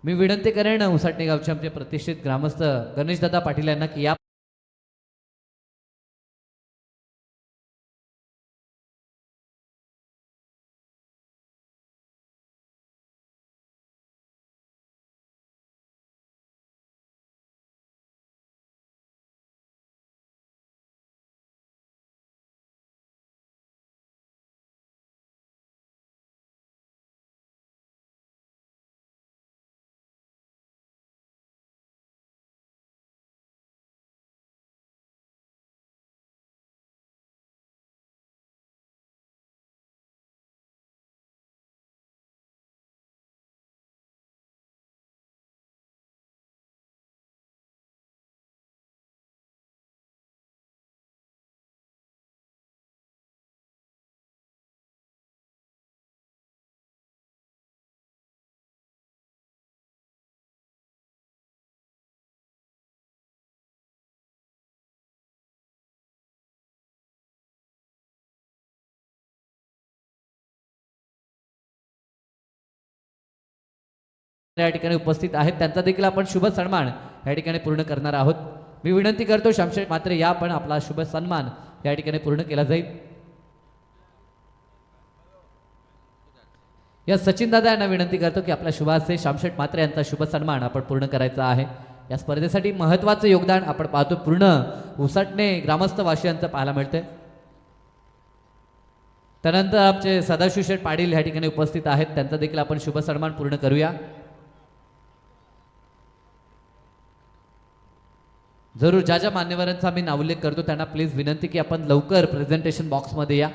मी विनंती करेन उसाटणे गावचे आमचे प्रतिष्ठित ग्रामस्थ गणेशदादा पाटील यांना की या ठिकाणी उपस्थित आहेत त्यांचा देखील आपण शुभ सन्मान या ठिकाणी पूर्ण करणार आहोत। मी विनंती करतो शामशेठ मात्र या पण आपला शुभ सन्मान या ठिकाणी पूर्ण केला जाईल। या सचिन दादा यांना विनंती करतो की आपल्या शुभाचे शामशेठ मात्र यांचा शुभ सन्मान आपण पूर्ण करायचा आहे। या स्पर्धेसाठी महत्त्वाचं योगदान आपण पाहतो पूर्ण उसाटणे ग्रामस्थ वासियांचं पाहायला मिळते। त्यानंतर आमचे सदाशिव शेठ पाटील या ठिकाणी उपस्थित आहेत त्यांचा देखील आपण शुभ सन्मान पूर्ण करूया। जरूर ज्या ज्या मान्यवरांचा मी नावोल्लेख करतो त्यांना प्लीज विनंती की आपण लवकर प्रेझेंटेशन बॉक्समध्ये या।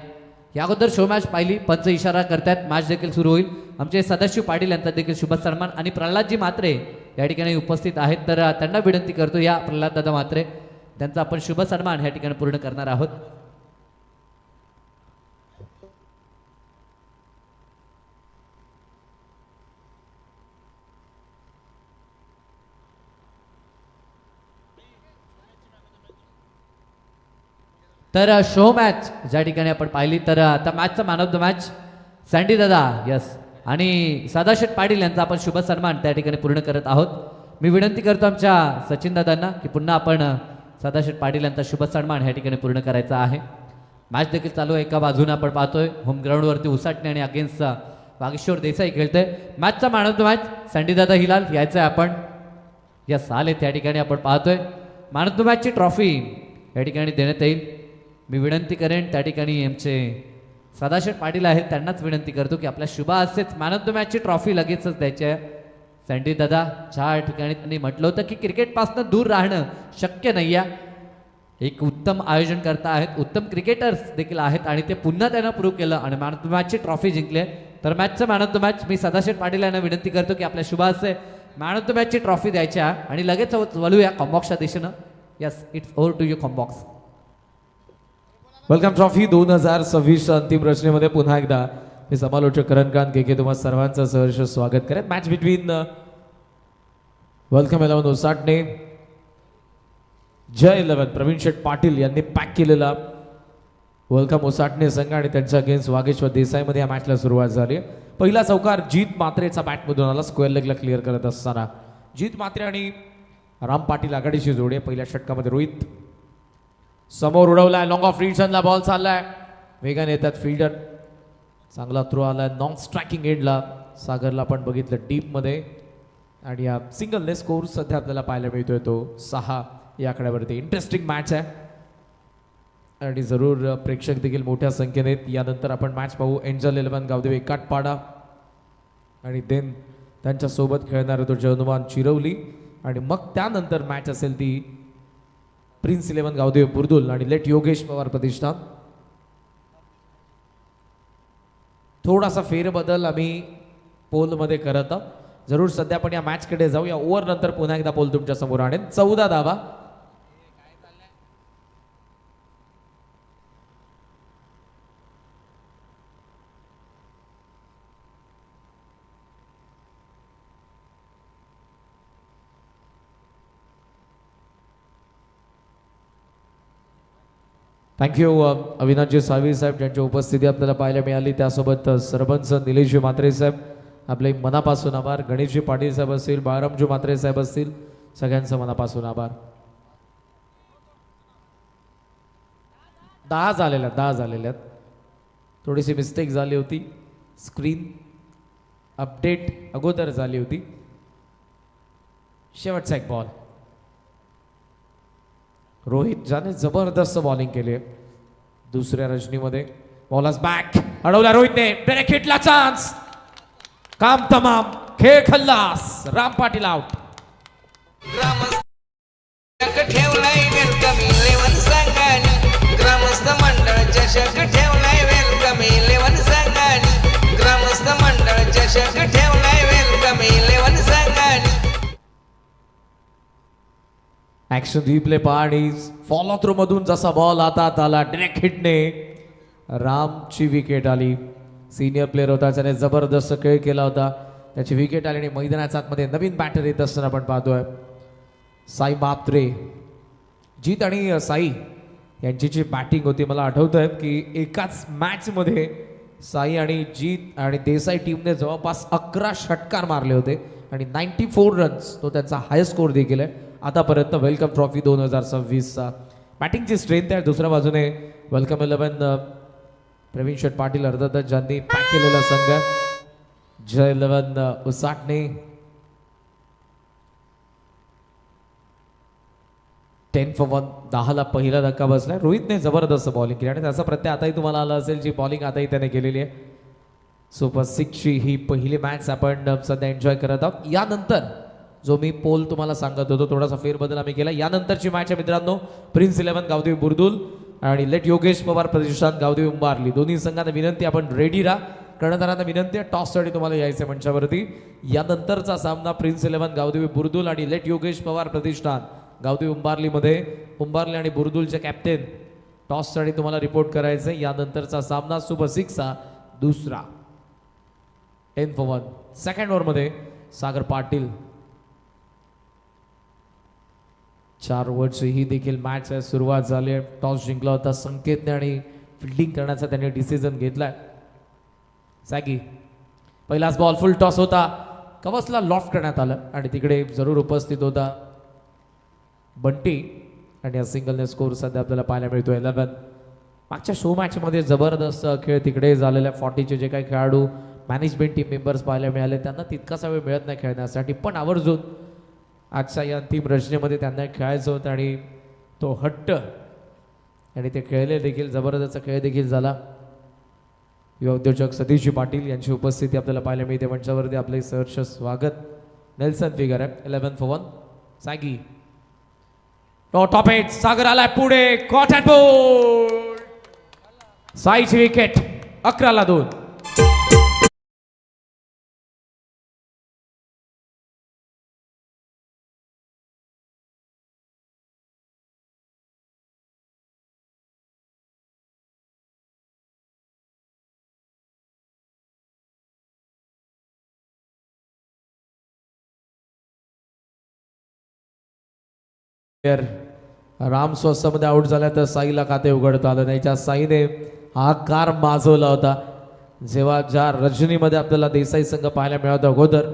या अगोदर शो मॅच पाहिली, पंच इशारा करतात, मॅच देखील सुरू होईल। आमचे सदाशिव पाटील यांचा देखील शुभ सन्मान आणि प्रल्हादजी मात्रे या ठिकाणी उपस्थित आहेत तर त्यांना विनंती करतो या प्रल्हाद दादा मात्रे त्यांचा आपण शुभ सन्मान या ठिकाणी पूर्ण करणार आहोत। तर शो मॅच ज्या ठिकाणी आपण पाहिली तर आता मॅचचा man of the match Sandy दादा यस आणि सदाशिव पाटील यांचा आपण शुभ सन्मान त्या ठिकाणी पूर्ण करत आहोत। मी विनंती करतो आमच्या सचिन दादांना की पुन्हा आपण सदाशिव पाटील यांचा शुभ सन्मान ह्या ठिकाणी पूर्ण करायचा आहे। मॅच देखील चालू आहे, एका बाजूने आपण पाहतोय होम ग्राउंडवरती उसाटणे आणि अगेन्स्ट वागेश्वर देसाई खेळतोय। मॅचचा man of the match Sandy दादा हिलाल यायचं आहे आपण यस आले त्या ठिकाणी आपण पाहतोय मॅन ऑफ द मॅचची ट्रॉफी या ठिकाणी देण्यात येईल। मी विनंती करेन त्या ठिकाणी आमचे सदाशिव पाटील आहेत त्यांनाच विनंती करतो की आपल्या शुभ हस्तेच मॅन ऑफ द मॅचची ट्रॉफी लगेचच द्यायची आहे। सँडी दादा ज्या ठिकाणी त्यांनी म्हटलं होतं की क्रिकेटपासून दूर राहणं शक्य नाही आहे, एक उत्तम आयोजन करता आहेत, उत्तम क्रिकेटर्स देखील आहेत आणि ते पुन्हा त्यांना प्रूव्ह केलं आणि मॅन ऑफ द मॅचची ट्रॉफी जिंकली। तर मॅचचं मॅन ऑफ द मॅच मी सदाशिव पाटील यांना विनंती करतो की आपल्या शुभ हस्ते मॅन ऑफ द मॅचची ट्रॉफी द्यायची आहे आणि लगेच वळूया कॉम्बॉक्सच्या दिशेनं। Yes it's over to you combox. Welcome trophy 2026 अंतिम रचनेमध्ये पुन्हा एकदा मी समालोचक करणकांत केके तुम्हा सर्वांचं सहर्ष स्वागत करेन। मॅच बिटवीन वेलकम 11 उसाटणे जय 11 प्रवीण शेठ पाटील यांनी पॅक केलेला वेलकम उसाटणे संघ आणि त्यांच्या अगेन्स्ट वागेश्वर देसाईमध्ये या मॅचला सुरुवात झाली। पहिला चौकार जीत मात्रेचा बॅटमधून आला, स्क्वेअर लेगला क्लिअर करत असताना जीत मात्रे आणि राम पाटील आघाडीची जोडी आहे। पहिल्या षटकामध्ये रोहित समोर उडवलाय, लॉंग ऑफ रिडसनला बॉल चाललाय, वेगाने येतात फिल्डर, चांगला थ्रो आलाय नॉन स्ट्रायकिंग एंडला, सागरला पण बघितलं डीप मध्ये आणि या सिंगलने स्कोर सध्या आपल्याला पाहायला मिळतोय तो 6 या आकड्यावरती। इंटरेस्टिंग मॅच आहे आणि जरूर प्रेक्षक देखील मोठ्या संख्येने आहेत। यानंतर आपण मॅच पाहू एंजल 11 गावदेव एकाटपाडा आणि देन त्यांच्या सोबत खेळणार तो जनुमान चिरवली आणि मग त्यानंतर मॅच असेल ती प्रिन्स 11 गावदेव बुर्दुल आणि लेट योगेश पवार प्रतिष्ठान। थोडासा फेरबदल आम्ही पोलमध्ये करत आहोत, जरूर सध्या आपण या मॅचकडे जाऊ। या ओव्हर नंतर पुन्हा एकदा पोल तुमच्या समोर आणेन। 14 धावा थँक्यू अविनाशजी साळवी साहेब ज्यांची उपस्थिती आपल्याला पाहायला मिळाली, त्यासोबत सरपंच निलेशजी म्हात्रे साहेब आपले मनापासून आभार. गणेशजी पाटील साहेब असतील, बाळरामजी म्हात्रे साहेब असतील, सगळ्यांचं मनापासून आभार. 10 झालेल्या आहेत. थोडीशी मिस्टेक झाली होती. स्क्रीन अपडेट अगोदर झाली होती. शेवटचा एक बॉल. रोहित ज्याने जबरदस्त बॉलिंग केली आहे दुसऱ्या रजनीमध्ये. बॉलर्स बॅक अडवला रोहितने. डायरेक्ट हिटला चान्स. काम तमाम. खेळ खल्लास. राम पाटील आउट. ठेवलाय वेलकम 11 संघानी. ग्रामस्थ मंडळ चषक ठेवलाय वेलकम 11 संघानी. ग्रामस्थ मंडळ चषक ठेवलाय वेलकम 11 संघानी. ऍक्शन रिप्ले पाहणी. फॉलो थ्रू मधून जसा बॉल हातात आला डायरेक्ट हिटने रामची विकेट आली. सिनियर प्लेअर होता, त्याने जबरदस्त खेळ केला होता. त्याची विकेट आली आणि मैदानाच्या आतमध्ये नवीन बॅटर येत असताना आपण पाहतोय साई मात्रे. जीत आणि साई यांची जी बॅटिंग होती, मला आठवतंय की एकाच मॅचमध्ये साई आणि जीत आणि देसाई टीमने जवळपास 11 षटकार मारले होते आणि 94 रन्स तो त्यांचा हायस्ट स्कोर देखील आहे आतापर्यंत वेलकम ट्रॉफी 2026चा. बॅटिंगची स्ट्रेंथ आहे. दुसऱ्या बाजूने वेलकम 11 प्रवीण शेठ पाटील अर्थातच ज्यांनी पॅक केलेला संघ. जय 11 उसाटणे. 10 for 1. 10ला पहिला धक्का बसलाय. रोहितने जबरदस्त बॉलिंग केली आणि त्याचा प्रत्यय आताही तुम्हाला आला असेल, जी बॉलिंग आताही त्याने केलेली आहे. सुपर 6ची ही पहिली मॅच आपण सध्या एन्जॉय करत आहोत. यानंतर जो मी पोल तुम्हाला सांगत होतो, थोडासा फेरबदल आम्ही केला. यानंतरची मॅच आहे मित्रांनो प्रिन्स 11 गावदेवी बुरदुल आणि लेट योगेश पवार प्रतिष्ठान गावदेवी उंबारली. दोन्ही संघांना विनंती, आपण रेडी राहा. कर्णधारांना विनंती आहे टॉससाठी तुम्हाला यायचं मंचावरती. यानंतरचा सामना प्रिन्स 11 गावदेवी बुरदुल आणि लेट योगेश पवार प्रतिष्ठान गावदेवी उंबारलीमध्ये. उंबारली आणि बुरदुलचे कॅप्टन टॉससाठी तुम्हाला रिपोर्ट करायचं. यानंतरचा सामना सुपर 6चा दुसरा. 10 for 1. सेकंड ओव्हरमध्ये सागर पाटील. 4 ओव्हरची ही देखील मॅच आहे. सुरुवात झाली आहे. टॉस जिंकला होता संकेतने आणि फिल्डिंग करण्याचा त्यांनी डिसिजन घेतलाय. सॅगी पहिलाच बॉल फुल टॉस होता. कवचला लॉफ्ट करण्यात आलं आणि तिकडे जरूर उपस्थित होता बंटी आणि या सिंगलने स्कोर सध्या आपल्याला पाहायला मिळतो 11. मागच्या शो मॅचमध्ये जबरदस्त खेळ तिकडे झालेला. 40चे जे काही खेळाडू मॅनेजमेंट टीम मेंबर्स पाहायला मिळाले, त्यांना तितकासा वेळ मिळत नाही खेळण्यासाठी, पण आवर्जून आजच्या या अंतिम रचनेमध्ये त्यांना खेळायचं होतं आणि तो हट्ट आणि ते खेळले देखील. जबरदस्त खेळ देखील झाला. युवा उद्योजक सतीशजी पाटील यांची उपस्थिती आपल्याला पाहायला मिळते मंचावरती. आपले सहर्ष स्वागत. नेल्सन फिगर आहे. 11 for 1. सॅगी टॉप एट. सागर आलाय पुढे. Caught and bowled. साईची विकेट. 11ला 2. राम स्वस्तामध्ये आउट झाला तर साईला खाते उघडता आलं नाही. ज्या साईने हा कार माजवला होता जेव्हा ज्या रजनीमध्ये आपल्याला देसाई संघ पाहायला मिळाला अगोदर.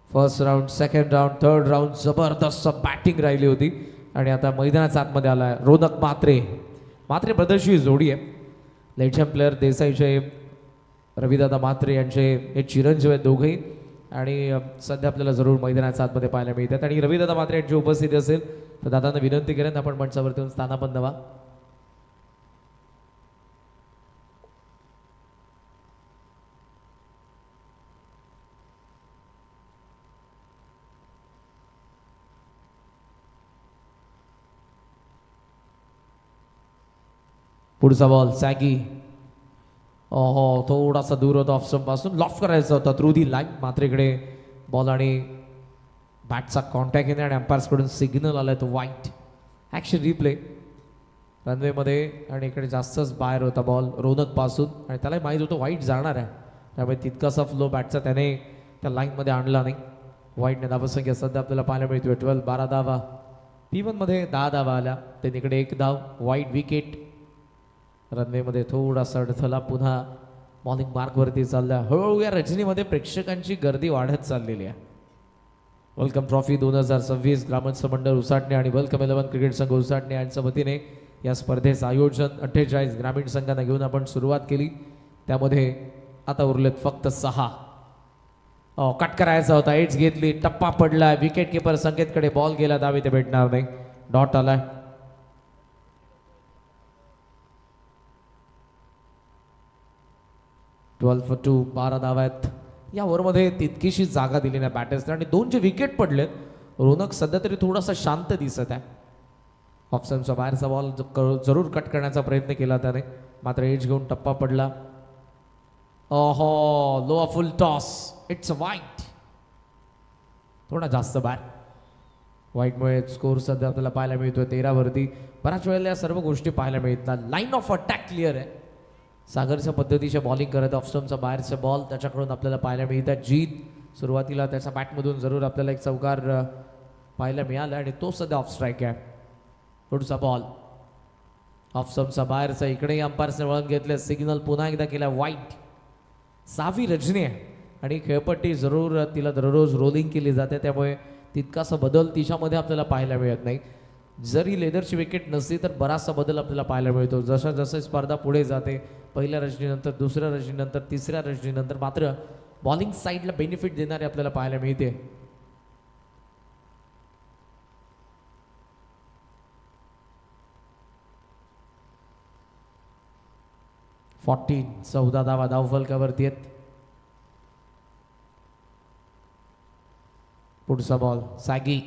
First round, second round, third round जबरदस्त बॅटिंग राहिली होती आणि आता मैदानाच्या आतमध्ये आला आहे रोनक मात्रे. मात्रे ब्रदर्सची जोडी आहे. लेजंड प्लेअर देसाईचे रविदादा मात्रे यांचे हे चिरंजीव आहेत दोघेही आणि सध्या आपल्याला जरूर मैदानाच्या आतमध्ये पाहायला मिळतात. आणि रविदादा मात्रे यांची उपस्थिती असेल तर दादांना विनंती करेन आपण मंचावरती येऊन स्थानापन्न व्हा. पुढचा बॉल सॅगी. ओहो, थोडासा दूर होता ऑफ स्टंप पासून. लॉफ्ट करायचा होता थ्रू दी लाईन. मात्रेकडे बॉल आणि बॅटचा कॉन्टॅक्ट येणे आणि अंपायर्सकडून सिग्नल आलाय तो वाईट. ॲक्शन रिप्ले रनवेमध्ये आणि इकडे जास्तच बाहेर होता बॉल रोनक पासून आणि त्यालाही माहीत होतं वाईट जाणार आहे, त्यामुळे तितकासा फ्लो बॅटचा त्याने त्या लाईनमध्ये आणला नाही. वाईटने धावसंख्या सध्या आपल्याला पाहायला मिळतोय 12. 12 धावा. P1मध्ये 10 धावा आल्या. त्याने इकडे 1 धाव. वाईट विकेट. रनवेमध्ये थोडासा अडथळा. पुन्हा बॉलिंग मार्कवरती चालल्या. हळूहळू या रजनीमध्ये प्रेक्षकांची गर्दी वाढत चाललेली आहे. वेलकम ट्रॉफी 2026 ग्रामस्थ मंडळ उसाटणे आणि वेलकम 11 क्रिकेट संघ उसाटणे यांच्या वतीने या स्पर्धेचं आयोजन 48 ग्रामीण संघांना घेऊन आपण सुरुवात केली. त्यामध्ये आता उरलेत फक्त 6. कट करायचा होता, एड्स घेतली, टप्पा पडला, विकेट किपर संकेतकडे बॉल गेला, दावे ते भेटणार नाही, डॉट आलाय. ट्वेल्व फॉर 2, 12 धावा आहेत. या ओव्हरमध्ये तितकीशी जागा दिली नाही बॅटर्सने आणि 2 जे विकेट पडलेत, रोनक सध्या तरी थोडासा शांत दिसत आहे. ऑप्शनचा बाहेरचा बॉल जरूर कट करण्याचा प्रयत्न केला त्याने, मात्र एज घेऊन टप्पा पडला. ओहो, लो फुल टॉस, इट्स वाईट, थोडा जास्त बाहेर. वाईटमुळे स्कोर सध्या आपल्याला पाहायला मिळतोय 13 वरती. बऱ्याच वेळेला या सर्व गोष्टी पाहायला मिळतात. लाईन ऑफ अटॅक क्लिअर आहे. सागरच्या पद्धतीचे बॉलिंग करत ऑफस्टमचा बाहेरचे बॉल त्याच्याकडून आपल्याला पाहायला मिळतात. जीत सुरुवातीला त्याच्या बॅटमधून जरूर आपल्याला एक चौकार पाहायला मिळाला आणि तो सध्या ऑफ स्ट्राईक आहे. पुढचा बॉल ऑफस्टमचा बाहेरचा, इकडेही अंपायर्सने वळण घेतले, सिग्नल पुन्हा एकदा केला वाईट. 6वी रजनी आहे आणि खेळपट्टी जरूर तिला दररोज रोलिंग केली जाते, त्यामुळे तितकासा बदल तिच्यामध्ये आपल्याला पाहायला मिळत नाही. जरी लेदरची विकेट नसली तर बराचसा बदल आपल्याला पाहायला मिळतो जसं जसं स्पर्धा पुढे जाते. पहिल्या रजनीनंतर, दुसऱ्या रजनीनंतर, तिसऱ्या रजनीनंतर मात्र बॉलिंग साईडला बेनिफिट देणारे आपल्याला पाहायला मिळते. .14 14 धावा धावफलकावरती आहेत. पुढचा बॉल सॅगी,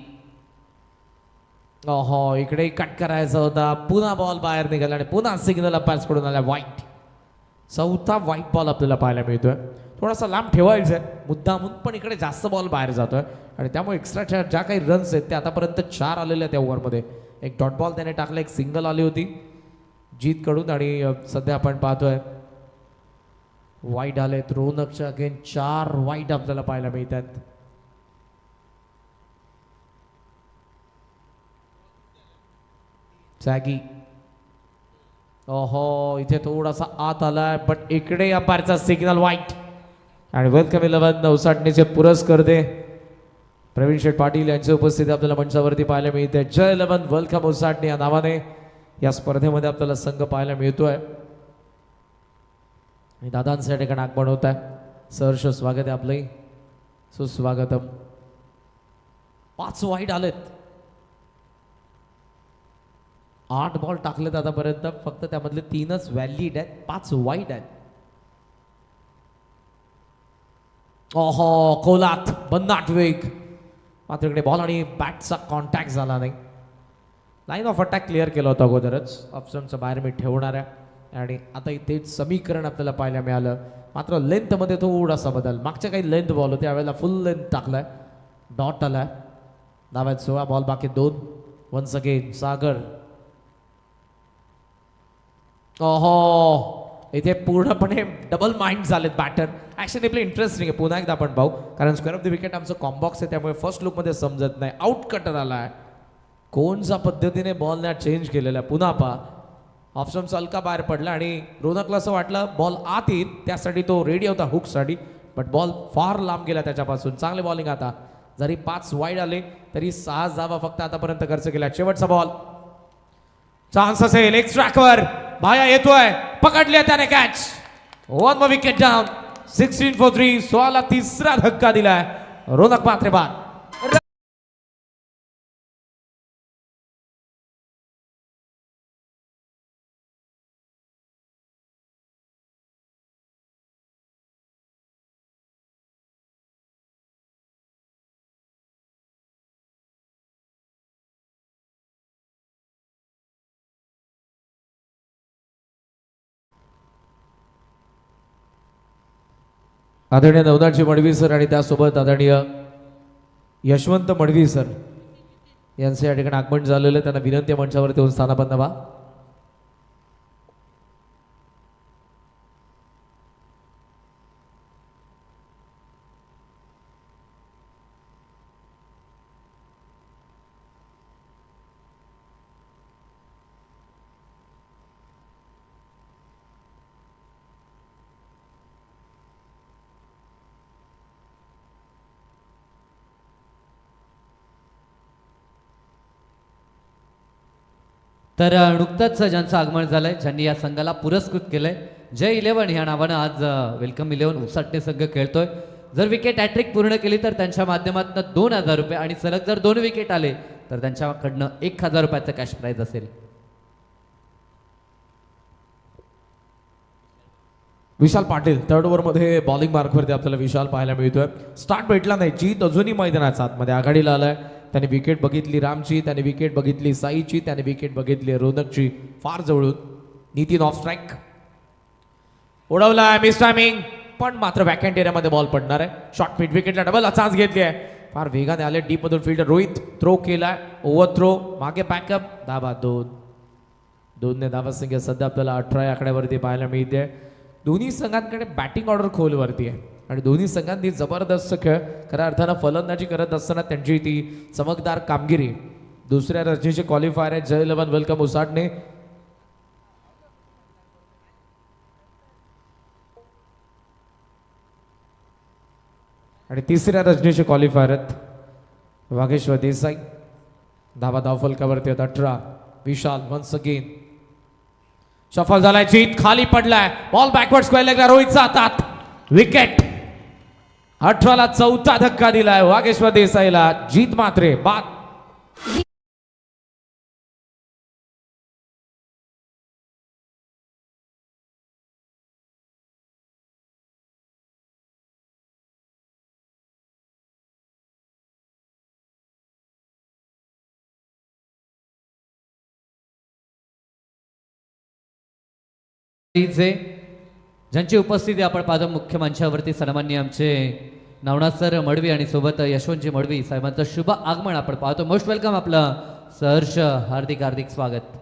ओहो, इकडे कट करायचा होता, पुन्हा बॉल बाहेर निघाला आणि पुन्हा सिग्नल अंपायर्स कडून आला वाईट. 4था वाईट बॉल आपल्याला पाहायला मिळतोय. थोडासा लांब ठेवायचा आहे मुद्दामून, पण इकडे जास्त बॉल बाहेर जातोय आणि त्यामुळे एक्स्ट्राच्या ज्या काही रन्स आहेत ते आतापर्यंत 4 आलेले आहेत त्या ओव्हरमध्ये. एक डॉट बॉल त्याने टाकला, एक सिंगल आली होती जीत कडून आणि सध्या आपण पाहतोय वाईट आलेत. रोनकच्या अगेन 4 वाईट आपल्याला पाहायला मिळतात. सॅगी, ओहो, इथे थोडासा आत आलाय पण इकडे अंपायरचा सिग्नल वाईट. आणि वेलकम 11 नवसाटणीचे पुरस्कर्ते प्रवीण शेठ पाटील यांची उपस्थिती आपल्याला मंचावरती पाहायला मिळते. जय 11 वेलकम उसाटणे या नावाने या स्पर्धेमध्ये आपल्याला संघ पाहायला मिळतोय. आणि दादांच्या ठिकाणी आगमन होत आहे. सहर्ष स्वागत आहे आपलंही, सुस्वागतम. 5 वाईट आलेत. 8 बॉल टाकलेत आतापर्यंत, फक्त त्यामधले 3च व्हॅलिड आहेत, 5 वाईट आहेत. ओहो, कोलात बन्नाट वेग, मात्र इकडे बॉल आणि बॅटचा कॉन्टॅक्ट झाला नाही. लाईन ऑफ अटॅक क्लिअर केला होता अगोदरच, ऑप्शनचं बाहेर मी ठेवणार आहे. आणि आता इथे समीकरण आपल्याला पाहायला मिळालं, मात्र लेंथमध्ये थोडासा बदल. मागच्या काही लेंथ बॉल होते, यावेळेला फुल लेंथ टाकलाय, डॉट आलाय. धाव्यात 16 बॉल बाकी 2. वन्स अगेन सागर, ओहो, इथे पूर्णपणे डबल माइंड झालेत बॅटर. ऍक्शन प्ले इंटरेस्टिंग आहे, पुन्हा एकदा आपण पाहू, कारण स्क्वेअर ऑफ द विकेट आमचं कॉम्बॉक्स आहे, त्यामुळे फर्स्ट लुकमध्ये समजत नाही. आउट कटर आलाय, कोणच्या पद्धतीने बॉलने चेंज केलेला आहे पुन्हा पहा. ऑप्शनचा हलका बाहेर पडला आणि रोनकला असं वाटलं बॉल आत येईल, त्यासाठी तो रेडी होता हुकसाठी, बट बॉल फार लांब गेला त्याच्यापासून. चांगले बॉलिंग आता, जरी 5 वाईड आले तरी 6 धावा फक्त आतापर्यंत खर्च केला. शेवटचा बॉल, चान्स असेल एक ट्रॅकवर, भाया येतोय, पकडले त्याने कॅच. 1 wicket down, 16 for 3. 16ला 3रा धक्का दिलाय. रोनक मात्रे बाद. आदरणीय नवनाथजी मडवी सर आणि त्यासोबत आदरणीय यशवंत मडवी सर यांचे या ठिकाणी आगमन झालेलं आहे. त्यांना विनंती मंचावरती येऊन स्थानापन्न व्हा. तर नुकतंच ज्यांचं आगमन झालंय, ज्यांनी या संघाला पुरस्कृत केलंय, जय 11 ह्या नावानं आज वेलकम 11 उसाटणे संघ खेळतोय. जर विकेट हॅट्रिक पूर्ण केली तर त्यांच्या माध्यमातून 2,000 रुपये आणि सलग जर 2 विकेट आले तर त्यांच्याकडनं 1,000 रुपयाचं कॅश प्राइज असेल. विशाल पाटील थर्ड ओव्हरमध्ये बॉलिंग मार्कवरती आपल्याला विशाल पाहायला मिळतोय. स्टार्ट भेटला नाही, जीत अजूनही मैदानाच्या आतमध्ये आघाडीला आलाय. त्याने विकेट बघितली रामची, त्याने विकेट बघितली साईची, त्याने विकेट बघितली रोनकची फार जवळून. नितीन ऑफ स्ट्राईक उडवला, मिस टायमिंग, पण मात्र बॅकहँड एरियामध्ये बॉल पडणार आहे. शॉर्ट मिड विकेटला डबल चान्स घेतली आहे. फार वेगाने आले डीप मधून फिल्डर रोहित थ्रो केलाय, ओव्हर थ्रो, मागे बॅकअप, धाबा 2 धाबा संख्या सध्या आपल्याला 18 आकड्यावरती पाहायला मिळते. दोन्ही संघांकडे बॅटिंग ऑर्डर खोलवरती आहे आणि दोन्ही संघांनी जबरदस्त खेळ खऱ्या अर्थानं फलंदाजी करत असताना त्यांची ती चमकदार कामगिरी. दुसऱ्या रणजीचे क्वालिफायर आहे जय 11 वेलकम उसाटणे. आणि तिसऱ्या रजनीचे क्वालिफायर आहेत वागेश्वर देसाई. धाव फलकावरती आहेत 18. विशाल वन्स अगेन सफल झालाय, जीत खाली पडलाय, बॉल बॅकवर्ड स्क्वेअर लेगला रोहितचा हातात, विकेट. 18ला चौथा धक्का दिलाय वागेश्वर देसाईला. जीत मात्रे बाद. ज्यांची उपस्थिती आपण पाहतो मुख्य मंचावरती सन्माननीय आमचे नवनाथ सर मडवी आणि सोबत यशवंतजी मडवी साहेबांचं शुभ आगमन आपण पाहतो. मोस्ट वेलकम, आपलं सहर्ष हार्दिक हार्दिक स्वागत.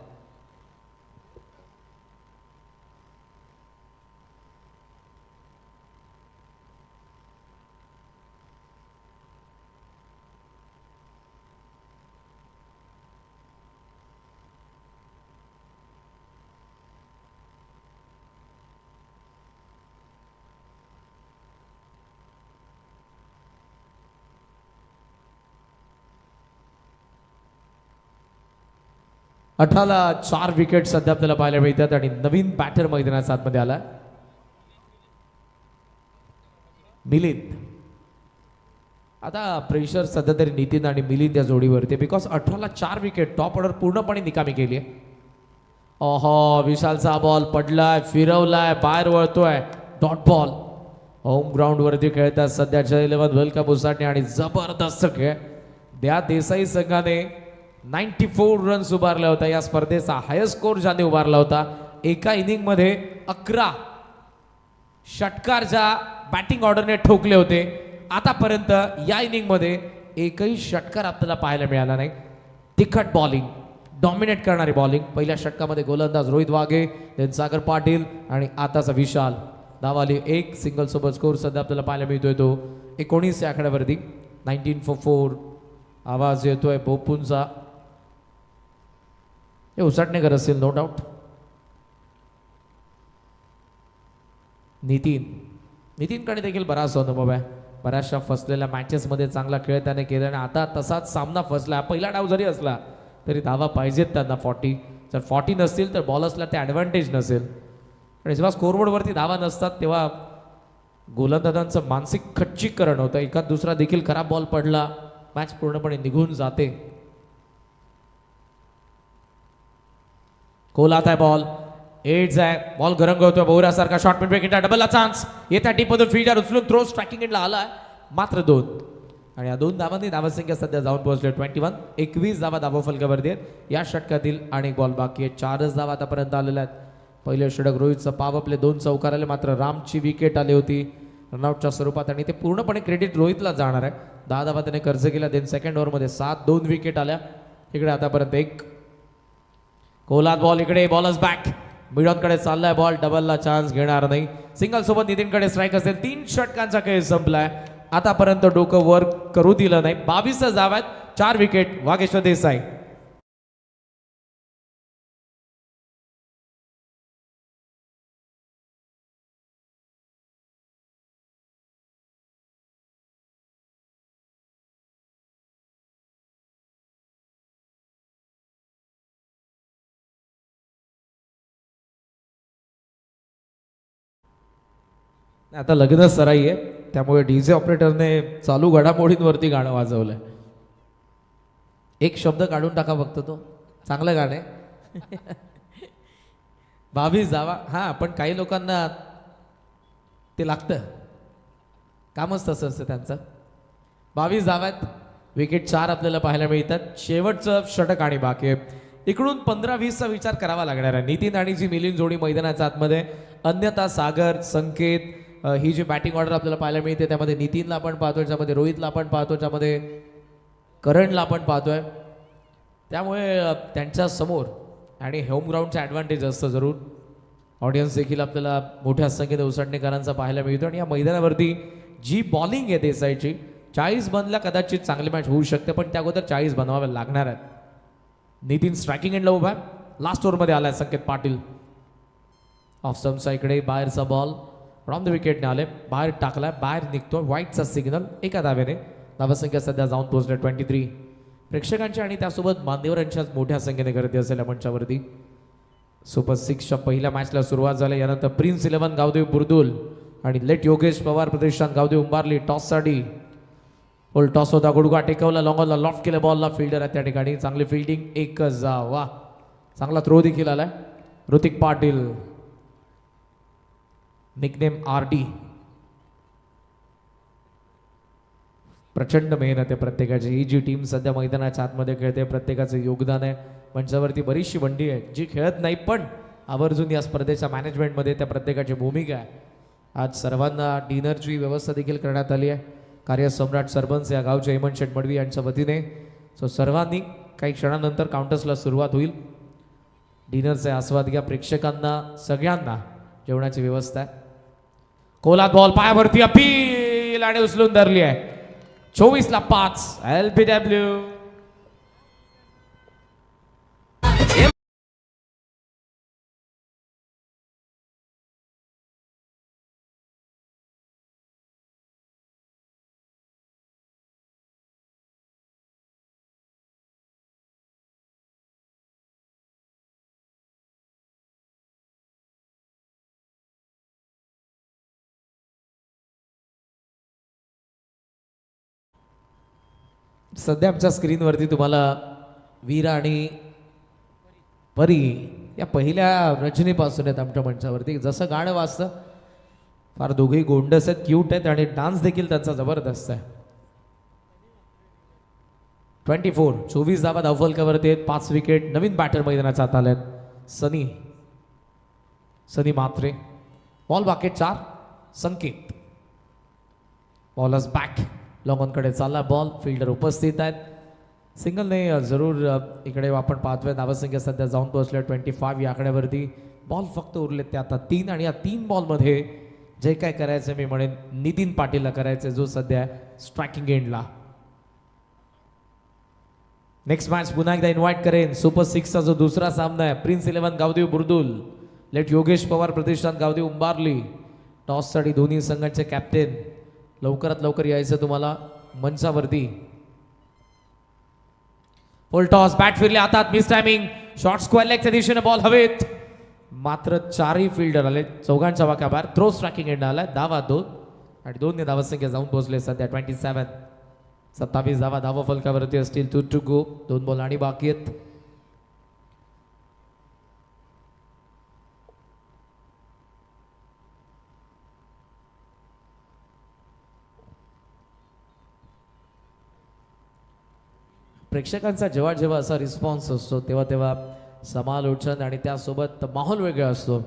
अठराला 4 विकेट सध्या आपल्याला पाहायला मिळतात आणि नवीन बॅटर मैदानाच्या आतमध्ये आला मिलिंद. आता प्रेशर सध्या तरी नितीन आणि मिलिंद या जोडीवरती, बिकॉज 18ला 4 विकेट, टॉप ऑर्डर पूर्णपणे निकामी केली आहे. ओहो, विशालचा बॉल पडलाय, फिरवलाय, बाहेर वळतोय, डॉट बॉल. होम ग्राउंड वरती खेळतात सध्या जय 11 वेलकम उसाटणे आणि जबरदस्त खेळ. त्या देसाई संघाने 94 रन्स उभारल्या होत्या. या स्पर्धेचा हायस्ट स्कोर ज्याने उभारला होता. एका इनिंग मध्ये 11 षटकार ज्या बॅटिंग ऑर्डरने ठोकले होते, आतापर्यंत या इनिंग मध्ये एकही षटकार आपल्याला पाहायला मिळाला नाही. तिखट बॉलिंग, डॉमिनेट करणारी बॉलिंग. पहिल्या षटकामध्ये गोलंदाज रोहित वाघे, देन सागर पाटील आणि आताचा विशाल. धावाली 1 सिंगल सोबत स्कोर सध्या आपल्याला पाहायला मिळतोय तो 19 या आकड्यावरती. 19 for 4 आवाज येतोय बोपूंचा. हे उसाटणेकर असेल नो डाऊट. नितीनकडे देखील बराच अनुभव आहे. बऱ्याचशा फसलेल्या मॅचेसमध्ये चांगला खेळ त्याने केला आणि आता तसाच सामना फसला. पहिला डाव जरी असला तरी धावा पाहिजेत त्यांना 40. जर 40 नसतील तर बॉलर्सला ते ॲडव्हान्टेज नसेल. आणि जेव्हा स्कोरबोर्डवरती धावा नसतात तेव्हा गोलंदाजांचं मानसिक खच्चीकरण होतं. एखाद दुसरा देखील खराब बॉल पडला, मॅच पूर्णपणे निघून जाते. कोलात आहे बॉल, एड्स आहे, बॉल गरंग होतोय बहुऱ्यासारखा. शॉर्ट मिड विकेट, डबलला चान्स. येत्या टीप मधून फील्डर उचलून थ्रो स्ट्रायकिंग एंडला आला, मात्र 2. आणि या 2 धावांनी धावसंख्या सध्या जाऊन पोहोचले 21. 21 धावा धावा फलकावरती आहेत. या षटकातील अनेक बॉल बाकी आहेत. 4च धावा आतापर्यंत आलेल्या आहेत. पहिले षटक रोहितचं पाव आपले 2 चौकार आले, मात्र रामची विकेट आली होती रनआउटच्या स्वरूपात आणि ते पूर्णपणे क्रेडिट रोहितला जाणार आहे. 10 धावा त्याने कर्ज केला. देन सेकंड ओव्हरमध्ये 7 2 विकेट आल्या. इकडे आतापर्यंत 1. कोलात बॉल, इकडे बॉलर्स बॅक, मिडॉनकडे चाललाय बॉल, डबलला चान्स घेणार नाही. सिंगल सोबत नितीनकडे स्ट्राईक असेल. 3 षटकांचा खेळ संपलाय. आतापर्यंत डोकं वर करू दिलं नाही. 22 धावा आहेत, 4 विकेट वागेश्वर देसाई. आता लग्न सराई आहे त्यामुळे डीजे ऑपरेटरने चालू घडामोडींवरती गाणं वाजवलंय. एक शब्द काढून टाका फक्त तो. चांगलं गाणं आहे. 22 जावा. हां पण काही लोकांना ते लागतं. कामच तसं असतं त्यांचं. 22 धाव्यात विकेट 4 आपल्याला पाहायला मिळतात. शेवटचं षटक आणि बाकी आहे. इकडून 15-20चा विचार करावा लागणार आहे. नितीन आणि जी मिलिंद जोडी मैदानाच्या आतमध्ये. अन्यथा सागर, संकेत ही जी बॅटिंग ऑर्डर आपल्याला पाहायला मिळते त्यामध्ये नितीनला आपण पाहतोय, त्यामध्ये रोहितला आपण पाहतो, त्यामध्ये करणला आपण पाहतोय. त्यामुळे त्यांच्या समोर आणि होम ग्राउंडचा ॲडव्हान्टेज असतं जरूर. ऑडियन्स देखील आपल्याला मोठ्या संख्येने उसळणेकरांचा पाहायला मिळतो. आणि या मैदानावरती जी बॉलिंग आहे देसाईची 40 बनला कदाचित चांगली मॅच होऊ शकते पण त्या अगोदर 40 बनवाव्या लागणार आहेत. नितीन स्ट्रायकिंग एंडला उभा आहे. लास्ट ओव्हरमध्ये आलाय संकेत पाटील. ऑफ स्टंपचा इकडे बाहेरचा बॉल फ्रॉम द विकेटने आले, बाहेर टाकलाय, बाहेर निघतो. व्हाईटचा सिग्नल एका धावेने. धावसंख्या सध्या जाऊन पोहोचल्या 23. प्रेक्षकांच्या आणि त्यासोबत मान्यवरांच्याच मोठ्या संख्येने गर्दी असेल या मंचावरती. सुपर 6च्या पहिल्या मॅचला सुरुवात झाली. यानंतर प्रिन्स 11 गावदेव बुर्दुल आणि लेट योगेश पवार प्रतिष्ठान गावदेव उंबारली. टॉससाठी फुल टॉस होता, गुडघा टेकवला, लॉंगॉनला लॉफ्ट केलं बॉलला. फिल्डर आहे त्या ठिकाणी. चांगली फिल्डिंग, एकच जा. वा, चांगला थ्रो देखील आलाय. Hrithik Patil nickname RD. प्रचंड मेहनत आहे प्रत्येकाची. ही जी टीम सध्या मैदानाच्या आतमध्ये खेळते प्रत्येकाचं योगदान आहे. मंचावरती बरीचशी बंडी आहे जी खेळत नाही पण आवर्जून या स्पर्धेच्या मॅनेजमेंटमध्ये त्या प्रत्येकाची भूमिका आहे. आज सर्वांना डिनरची व्यवस्था देखील करण्यात आली आहे कार्यसम्राट सरपंच या गावच्या हेमंत शेठ मडवी यांच्या वतीने. सो सर्वांनी काही क्षणानंतर काउंटर्सला सुरुवात होईल. डिनरचे आस्वाद घ्या. प्रेक्षकांना सगळ्यांना जेवणाची व्यवस्था आहे. कोलात बॉल पायावरती अपील आणि उचलून धरली आहे. 24ला 5 LBW. सध्या आमच्या स्क्रीनवरती तुम्हाला वीरा आणि परी या पहिल्या रचनेपासून आहेत आमच्या मंचावरती. जसं गाणं वाजतं फार दोघेही गोंडस आहेत, क्यूट आहेत आणि डान्स देखील त्यांचा जबरदस्त आहे. 24 धावा धावफलकावरती आहेत. 5 विकेट. नवीन बॅटर मैदानाच्या आत आले आहेत. सनी मात्रे. बॉल बाकेट 4. Sanket bowlers back. लॉंगॉनकडे चालला बॉल. फिल्डर उपस्थित आहेत. सिंगलने जरूर इकडे आपण पाहतोय. धावसंख्या सध्या जाऊन पोहोचल्या 25 या आकड्यावरती. बॉल फक्त उरलेत ते आता 3 आणि या 3 बॉलमध्ये जे काय करायचं मी म्हणेन नितीन पाटीलला करायचं जो सध्या स्ट्रायकिंग एंडला. नेक्स्ट मॅच पुन्हा एकदा इन्व्हाइट करेन. सुपर 6चा जो दुसरा सामना आहे प्रिन्स 11 गावदेव बुर्दुल लेट योगेश पवार प्रतिष्ठान गावदेव उंबारली. टॉससाठी दोन्ही संघांचे कॅप्टन लवकरात लवकर यायचं तुम्हाला मंचावरती. फुल टॉस. बॅट फिरले हातात. Miss timing. शॉर्ट स्क्वेअर लेगच्या दिशेने बॉल हवेत. मात्र 4ही फिल्डर आले. चौघांच्या वाक्याबाहेर. थ्रो स्ट्रायकिंग एंड आला. धावा 2 आणि 2 धावसंख्या जाऊन पोहोचले सध्या 27. 27 धावा धावा फलकावरती असतील. 2 to go. 2 बॉल आणि बाकी आहेत. प्रेक्षकांचा जेव्हा जेव्हा असा रिस्पॉन्स असतो तेव्हा तेव्हा समालोचन आणि त्यासोबत माहोल वेगळा असतो.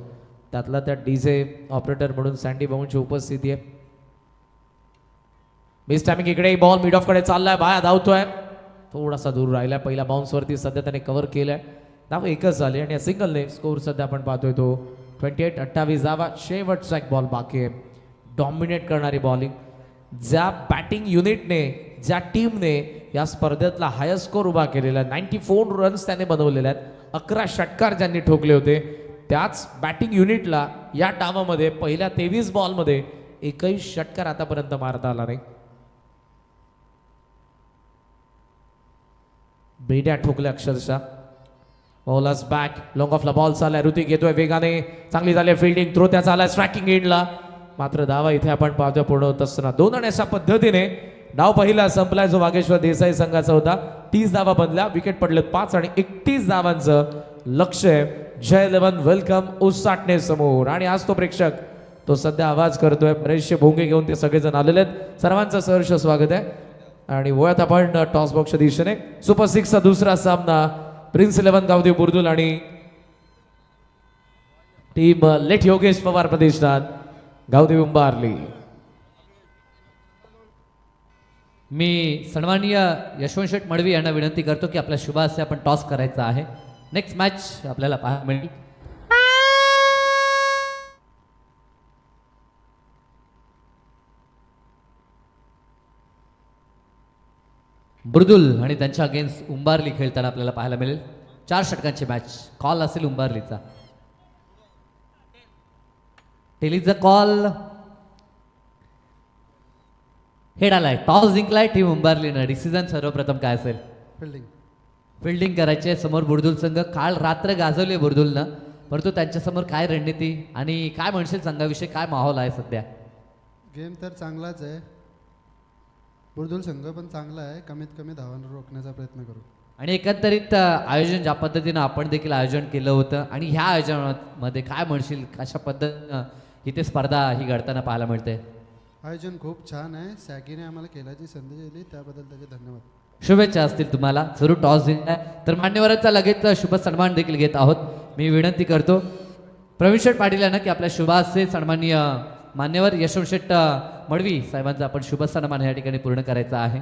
त्यातला त्या डीजे ऑपरेटर म्हणून सँडी बाऊंची उपस्थिती आहे. Miss timing. इकडे बॉल मिड ऑफ कडे चाललाय. बाया धावतोय. थोडासा दूर राहिलाय. पहिल्या बाउन्सवरती सध्या त्याने कव्हर केलंय. धाव एकच झाली आणि या सिंगलने स्कोर सध्या आपण पाहतोय तो 28 धावा. शेवटचा एक बॉल बाकी आहे. डॉमिनेट करणारी बॉलिंग. ज्या बॅटिंग युनिटने ज्या टीमने या स्पर्धेतला हायस्ट स्कोर उभा केलेला 94 रन्स त्याने बनवलेले आहेत. 11 षटकार ज्यांनी ठोकले होते त्याच बॅटिंग युनिटला या डावामध्ये पहिल्या 23 बॉलमध्ये एकही षटकार आतापर्यंत मारता आला नाही. बेड्या ठोकल्या अक्षरशः. Bowlers back. लॉंग ऑफला बॉल चाललाय. ऋतिक येतोय वेगाने. चांगली झाली फिल्डिंग. थ्रो त्याचा आलाय स्ट्रायकिंग एंडला. मात्र धावा इथे आपण पाहतो पूर्ण होत असताना 2 आणि अशा पद्धतीने डाव पहिला संपलाय जो वागेश्वर देसाई संघाचा होता. 30 धावा बनल्या, विकेट पडलेत 5 आणि 31 धावांचं लक्ष आहे जय 11 वेलकम उसाटणे समोर. आणि आज तो प्रेक्षक तो सध्या आवाज करतोय, बरेचसे भोंगे घेऊन ते सगळेजण आलेले आहेत. सर्वांचं सहर्ष स्वागत आहे. आणि वळत आपण टॉस बॉक्सच्या दिशेने सुपर 6चा दुसरा सामना प्रिन्स 11 गावदेव बुर्दुल आणि टीम लेट योगेश पवार प्रतिष्ठान गावदेवी उंबारली. मी सन्माननीय यशवंत शेठ मडवी यांना विनंती करतो की आपल्या शुभ हस्ते आपण टॉस करायचा आहे. नेक्स्ट मॅच आपल्याला पाहायला मिळेल. बुर्दुल आणि त्यांच्या अगेन्स्ट उंबारली खेळताना आपल्याला पाहायला मिळेल. 4 षटकांची मॅच. कॉल असेल उंबारलीचा. टेलीचा कॉल हेड आलाय. टॉस जिंकलाय टीम उंबारलीनं. डिसिजन सर्वप्रथम काय असेल? फिल्डिंग करायचे समोर बुर्दुल संघ. काल रात्र गाजवली बुर्दुलनं, परंतु त्यांच्यासमोर काय रणनीती आणि काय म्हणशील संघाविषयी, काय माहोल आहे सध्या? गेम तर चांगलाच आहे. बुर्दुल संघ पण चांगला आहे. कमीत कमी धावांवर रोखण्याचा प्रयत्न करू. आणि एकंदरीत आयोजन ज्या पद्धतीनं आपण देखील आयोजन केलं होतं आणि ह्या आयोजनामध्ये काय म्हणशील, कशा पद्धतीनं इथे स्पर्धा ही घडताना पाहायला मिळते? आयोजन खूप छान आहे. सॅकीने आम्हाला खेळायची संधी दिली, त्याबद्दल त्याचे धन्यवाद. शुभेच्छा असतील तुम्हाला. जरूर टॉस जिंकलाय तर मान्यवरांचा लगेच शुभ सन्मान देखील घेत आहोत. मी विनंती करतो प्रवीण शेठ पाटील यांना की आपल्या शुभाचे सन्माननीय मान्यवर यशवंत शेठ मडवी साहेबांचा आपण शुभ सन्मान या ठिकाणी पूर्ण करायचा आहे.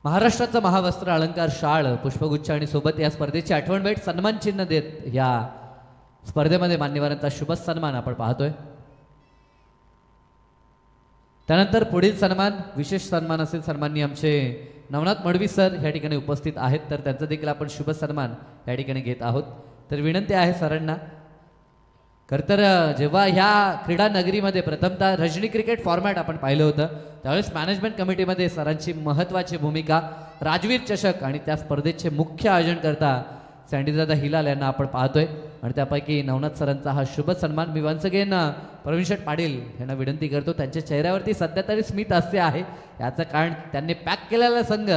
महाराष्ट्राचा महावस्त्र अलंकार शाळ पुष्पगुच्छ आणि सोबत या स्पर्धेची आठवण भेट सन्मान चिन्ह देत या स्पर्धेमध्ये मान्यवरांचा शुभ सन्मान आपण पाहतोय. त्यानंतर पुढील सन्मान विशेष सन्मान असेल. सन्माननीय आमचे नवनाथ मडवी सर या ठिकाणी उपस्थित आहेत, तर त्यांचा देखील आपण शुभ सन्मान या ठिकाणी घेत आहोत. तर विनंती आहे सरांना. खरं तर जेव्हा ह्या क्रीडा नगरीमध्ये प्रथमतः रजनी क्रिकेट फॉर्मॅट आपण पाहिलं होतं, त्यावेळेस मॅनेजमेंट कमिटीमध्ये सरांची महत्त्वाची भूमिका. राजवीर चषक आणि त्या स्पर्धेचे मुख्य आयोजन करता सँडीदादा हिलाल यांना आपण पाहतोय आणि त्यापैकी नवनाथ सरांचा हा शुभ सन्मान. मी वन्स अगेन प्रवीण शेठ पाटील यांना विनंती करतो. त्यांच्या चेहऱ्यावरती सध्या तरी स्मित हास्य आहे. याचं कारण त्यांनी पॅक केलेला संघ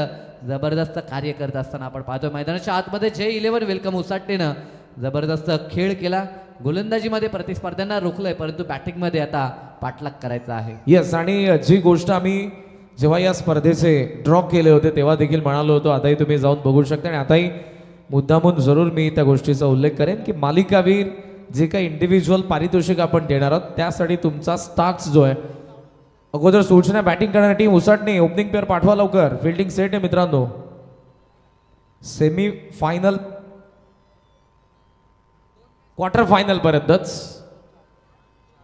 जबरदस्त कार्य करत असताना आपण पाहतोय. मैदानाच्या आतमध्ये जय 11 वेलकम उसाटणेनं जबरदस्त खेळ केला. गोलंदाजीमध्ये प्रतिस्पर्ध्यांना रोखलंय, परंतु बॅटिंगमध्ये आता पाठलाग करायचा आहे. येस, आणि जी गोष्ट आम्ही जेव्हा या स्पर्धेचे ड्रॉ केले होते तेव्हा देखील म्हणालो होतो, आताही तुम्ही जाऊन बघू शकता. आणि आताही मुद्दामून जरूर मी त्या गोष्टीचा उल्लेख करेन की मालिकावीर जे काही इंडिव्हिज्युअल पारितोषिक आपण देणार आहोत त्यासाठी तुमचा स्टार्ट जो आहे, अगोदर सूचना बॅटिंग करणारी टीम उसाटणे ओपनिंग पेअर पाठवा लवकर. फिल्डिंग सेट आहे मित्रांनो. सेमी फायनल क्वार्टर फायनल पर्यंतच,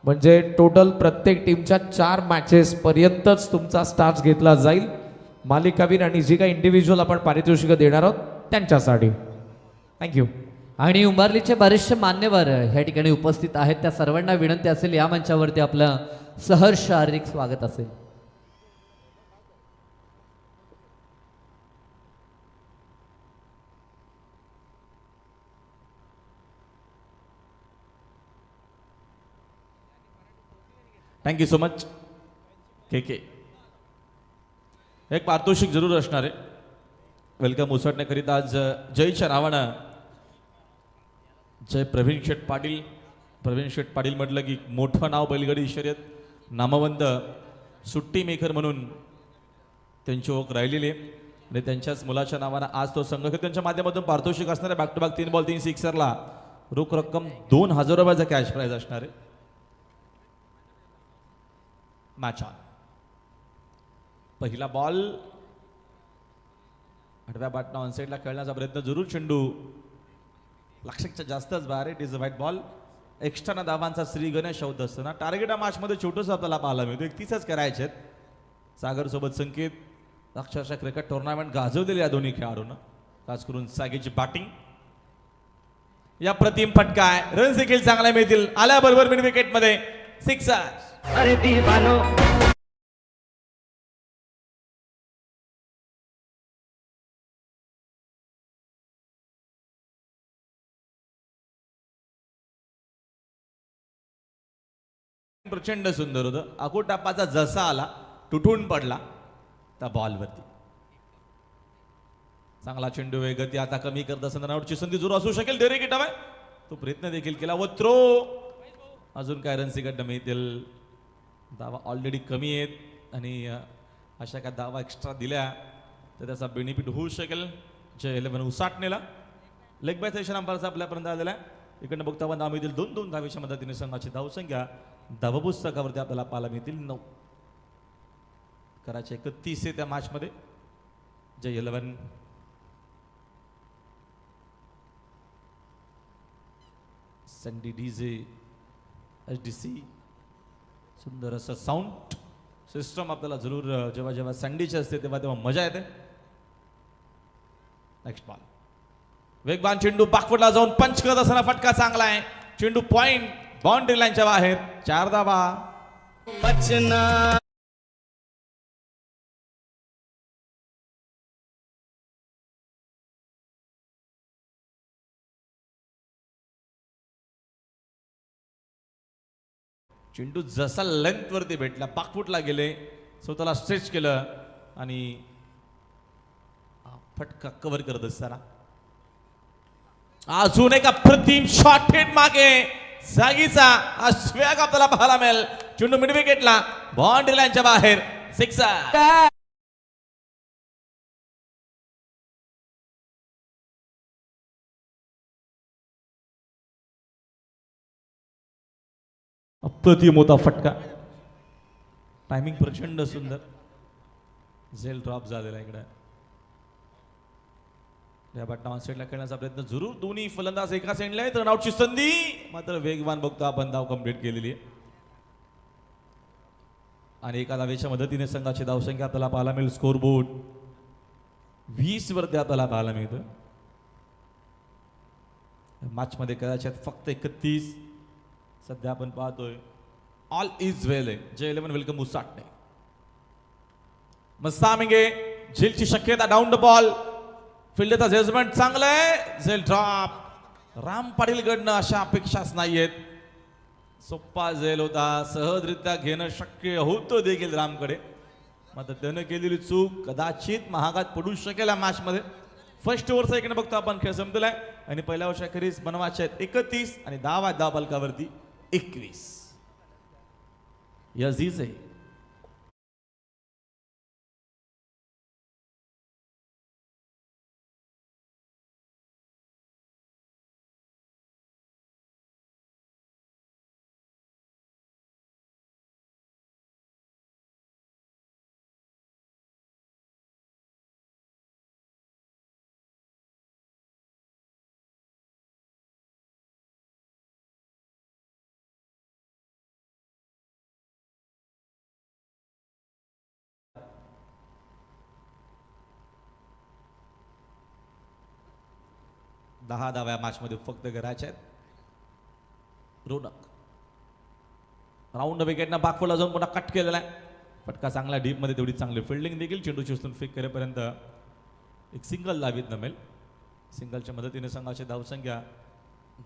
म्हणजे टोटल प्रत्येक टीमच्या 4 मॅचेस पर्यंतच तुमचा स्टार्ट घेतला जाईल. मालिकावीर आणि जी काही इंडिव्हिज्युअल आपण पारितोषिक देणार आहोत त्यांच्यासाठी. थँक्यू. आणि उंबारलीचे बरेचसे मान्यवर ह्या ठिकाणी उपस्थित आहेत. त्या सर्वांना विनंती असेल या मंचावरती आपलं सहर्ष हार्दिक स्वागत असेल. थँक्यू सो मच के. एक पारितोषिक जरूर असणार आहे वेलकम उसटण्याकरिता. आज जयच्या नावानं जय प्रवीण शेठ पाटील. प्रवीण शेठ पाटील म्हटलं की मोठं नाव बैलगाडी शर्यत, नामवंत सुट्टी मेकर म्हणून त्यांची ओळख राहिलेली आहे. आणि त्यांच्याच मुलाच्या नावानं आज तो संघ त्यांच्या माध्यमातून पारितोषिक असणार आहे. बॅक टू बॅक 3 बॉल 3 सिक्सरला रोख रक्कम 2000 रुपयाचा कॅश प्राईज असणार आहे. Match on. पहिला बॉल आठव्या बॅटनं ऑन साईडला खेळण्याचा प्रयत्न जरूर. चेंडू लक्षाच्या जास्तच बाहेर. It is a white ball. Extra धावांचा श्री गणेश शब्द असताना टार्गेट या मॅचमध्ये छोटंसं आपल्याला पाहायला मिळतं. 31च करायचे आहेत. सागरसोबत संकेत अक्षरशः क्रिकेट टुर्नामेंट गाजवलेले या दोन्ही खेळाडूंना. खास करून सागेची बॅटिंग या प्रतिम फटका आहे. रन्स देखील चांगल्या मिळतील. आल्याबरोबर मिड विकेटमध्ये 6. प्रचंड सुंदर होतं. आकुटापाचा जसा आला तुटून पडला त्या बॉलवरती. चांगला चेंडू आहे. गती आता कमी करत असताना रनआउटची संधी जरूर असू शकेल. डेरेक इटावे तो प्रयत्न देखील केला व थ्रो. अजून काय रन्स इकडनं मिळतील. धावा ऑलरेडी कमी आहेत आणि अशा काय धावा एक्स्ट्रा दिल्या तर त्याचा बेनिफिट होऊ शकेल. जे 11 उसाटणेला लेग बाय सेशन अंपायरचा आपल्यापर्यंत आलेला आहे. इकडनं बघता आपण धाव मिळतील 2-2 धावेच्या मदतीने संघाची धावसंख्या धावपुस्तकावरती आपल्याला पाहायला मिळतील 9. करायचे 31 आहे त्या मॅचमध्ये. जे 11 संडी डीजे HDC सुंदर असं साऊंड सिस्टम आपल्याला जरूर जेव्हा जेव्हा संडीची असते तेव्हा तेव्हा मजा येते. नेक्स्ट बॉल वेगवान चेंडू बाकफुटला जाऊन पंच करत असताना फटका चांगला आहे. चेंडू पॉइंट बाउंड्री लाईनच्या बाहेर. 4 धावा. चेंडू जसा लेंथ वरती भेटला बाकफुटला गेले स्वतःला स्ट्रेच केलं आणि फटका कव्हर करत असताना अजून एक अप्रतिम शॉट थेट मागे जागीचा स्वॅग आपल्याला पाहायला मिळेल. चेंडू मिड विकेटला बाउंड्री लाईनच्या बाहेर. 6. अप्रतिम होता फटका. टायमिंग प्रचंड सुंदर. झेल ड्रॉप झालेला इकडे. या बॅटला सेटला खेळण्याचा प्रयत्न जरूर. दोन्ही फलंदाज एकाच एंडला आहेत. रनआउटची संधी मात्र वेगवान बघतो आपण धाव कंप्लीट केलेली आहे आणि एका धावेच्या मदतीने संघाची धावसंख्या आपल्याला पाहायला मिळेल. स्कोर बोर्ड 20 वरती आपल्याला पाहायला मिळतं. मॅच मध्ये कदाचित फक्त 31 सध्या आपण पाहतोय. ऑल इज वेल आहे. जे 11 वेलकम उसाटणे. मस्तामिंगे झेलची शक्यता. Down the ball. फिल्डचा जजमेंट चांगलं आहे. झेल ड्रॉप. राम पाटील कडनं अशा अपेक्षाच नाहीयेत. सोप्पा झेल होता. सहजरित्या घेणं शक्य होतं देखील रामकडे. मात्र त्यानं केलेली चूक कदाचित महागात पडू शकेल या मॅच मध्ये. फर्स्ट ओव्हरचा इकडे बघतो आपण खेळ संपलेला आहे आणि पहिल्या वर्षाखेरीज बनवायचे आहेत 31 आणि धावा धाव बलकावरती 21. यझीज आहे. दहा धाव्या मॅच मध्ये फक्त करायच्या आहेत. रोनक राऊंड विकेटनं बाकफुला जाऊन पुन्हा कट केलेला आहे. फटका चांगला डीप मध्ये तेवढी चांगली फिल्डिंग देखील. चेंडू चिस्तून फेक करेपर्यंत एक सिंगल लावीत नमेल. सिंगलच्या मदतीने संघाची धावसंख्या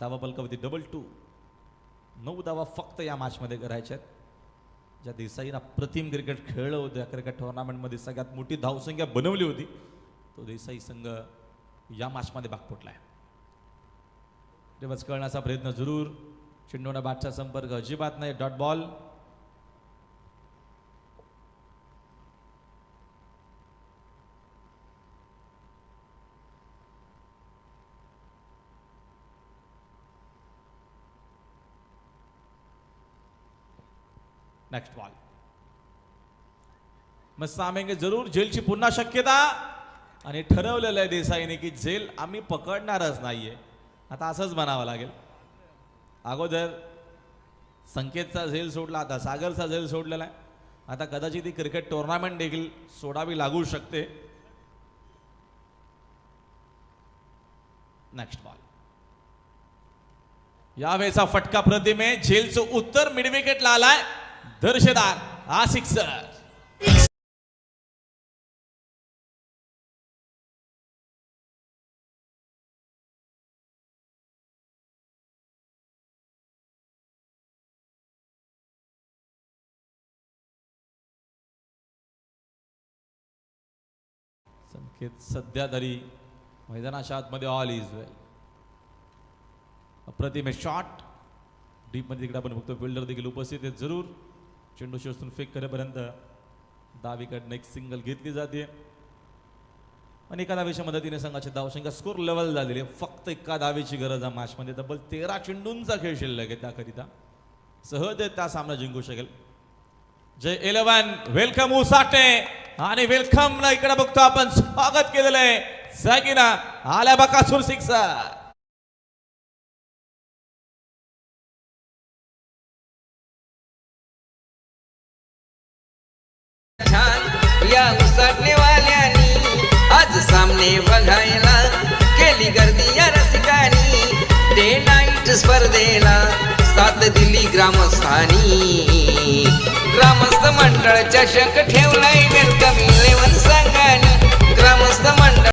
धावा बलकावरती 2-2. 9 धावा फक्त या मॅच मध्ये करायच्या आहेत. ज्या देसाईनं अप्रतिम क्रिकेट खेळलं होतं या क्रिकेट टुर्नामेंटमध्ये सगळ्यात मोठी धावसंख्या बनवली होती तो देसाई संघ या मॅचमध्ये भाग फुटला आहे. रिवर्स करण्याचा प्रयत्न जरूर. चेंडूला बॅटचा संपर्क अजिबात नाही. Dot ball. Next ball. मग सामेंगे जरूर. झेलची पुन्हा शक्यता आणि ठरवलेलं आहे देसाईने की झेल आम्ही पकडणारच नाहीये. आता असंच म्हणावं लागेल. अगोदर संकेतचा झेल सोडला. आता सागरचा झेल सोडलेला आहे. आता कदाचित ही क्रिकेट टुर्नामेंट देखील सोडावी लागू शकते. Next ball. यावेळेचा फटका प्रतिमे. झेलचं उत्तर मिड विकेटला आलाय. दर्शेदार हा सिक्सर. संकेत सध्या तरी मैदानाच्या आतमध्ये ऑल इज वेल. अप्रतिम शॉट डीप मध्ये तिकडे आपण बघतो फिल्डर देखील उपस्थित आहेत. जरूर चेंडू शोषून फेक करेपर्यंत डावीकडनं एक सिंगल घेतली जाते आणि एका धावेच्या मदतीने संघाची धावसंख्या स्कोर लेवल झालेली आहे. फक्त एका धावेची गरज आहे मॅच मध्ये. तब्बल 13 चेंडूंचा खेळ शिल्लक आहे त्याकरिता सहज त्या सामना जिंकू शकेल. जय 11 वेलकम उसाटे आणि वेलकम ला इकडे बघतो आपण स्वागत केलेलं आहे सॅगिना आल्या बकासूर सिक्सर. छान या उसाटणेवाल्यांनी आज सामने बघायला केली गर्दी या रसिकांनी. डे नाईट स्पर्धेला साथ दिली ग्रामस्थांनी. ग्रामस्थ मंडळ चषक ठेवलाय वेलकम 11 संघानी.